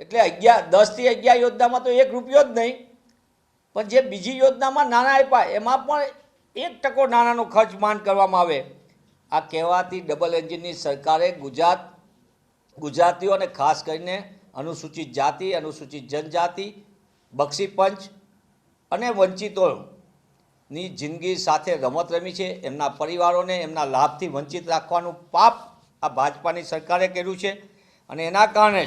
એટલે 10 થી 11 યોજનામાં તો 1 રૂપિયો જ નહીં, પણ જે બીજી યોજનામાં નાણાં આપ્યા એમાં પણ 1% નાણાંનો ખર્ચ માંડ કરવામાં આવે. આ કહેવાતી ડબલ એન્જિનની સરકારે ગુજરાતીઓને ખાસ કરીને અનુસૂચિત જાતિ, અનુસૂચિત જનજાતિ, બક્ષી પંચ અને વંચિતોની જિંદગી સાથે રમત રમી છે. એમના પરિવારોને એમના લાભથી વંચિત રાખવાનું પાપ આ ભાજપાની સરકારે કર્યું છે. અને એના કારણે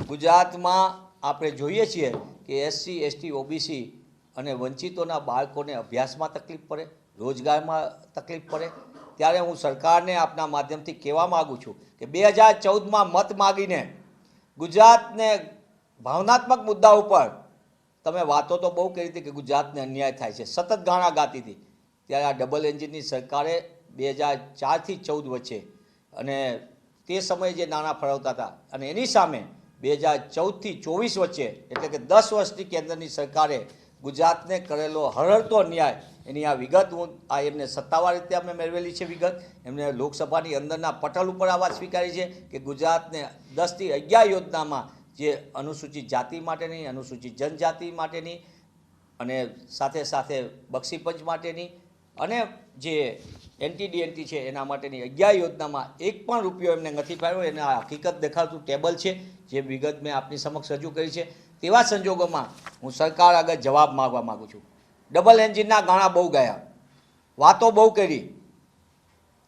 ગુજરાતમાં આપણે જોઈએ છીએ કે SC, ST, OBC અને વંચિતોના બાળકોને અભ્યાસમાં તકલીફ પડે, રોજગારમાં તકલીફ પડે. ત્યારે હું સરકારને આપના માધ્યમથી કહેવા માગું છું કે 2014માં મત માગીને ગુજરાતને ભાવનાત્મક મુદ્દા ઉપર તમે વાતો તો બહુ કરી હતી કે ગુજરાતને અન્યાય થાય છે, સતત ગાણા ગાતી હતી. ત્યારે આ ડબલ એન્જિનની સરકારે 2004 થી 14 વચ્ચે અને તે સમયે જે નાણાં ફળવતા હતા અને એની સામે 2014 થી 24 વચ્ચે એટલે કે 10 વર્ષની કેન્દ્રની સરકારે ગુજરાતને કરેલો હરહરતો અન્યાય એની આ વિગત હું એમને સત્તાવાર રીતે અમે મેળવેલી છે વિગત. એમને લોકસભાની અંદરના પટલ ઉપર આ વાત સ્વીકારી છે કે ગુજરાતને 10 થી 11 યોજનામાં જે અનુસૂચિત જાતિ માટેની, અનુસૂચિત જનજાતિ માટેની અને સાથે સાથે બક્ષી પંચ માટેની અને જે NT-DNT છે એના માટેની 11 યોજનામાં 1 પણ રૂપિયો એમને નથી પાડ્યો. એને આ હકીકત દેખાડતું ટેબલ છે, જે વિગત મેં આપની સમક્ષ રજૂ કરી છે. તેવા સંજોગોમાં હું સરકાર આગળ જવાબ માગવા માગું છું. ડબલ એન્જિનના ગાણા બહુ ગયા, વાતો બહુ કરી,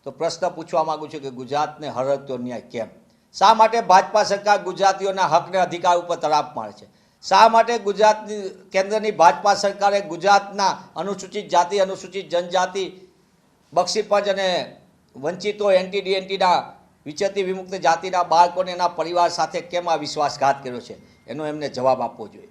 તો પ્રશ્ન પૂછવા માગું છું કે ગુજરાતને હરહરતો ન્યાય કેમ? શા માટે ભાજપા સરકાર ગુજરાતીઓના હકને અધિકાર ઉપર તરાપ મારે છે? શા માટે ગુજરાતની કેન્દ્રની ભાજપા સરકારે ગુજરાતના અનુસૂચિત જાતિ, અનુસૂચિત જનજાતિ, બક્ષી પંચ અને વંચિતો, NT-DNTના વિચરતી વિમુક્ત જાતિના બાળકોને એના પરિવાર સાથે કેમ આ વિશ્વાસઘાત કર્યો છે? એનો એમને જવાબ આપવો જોઈએ.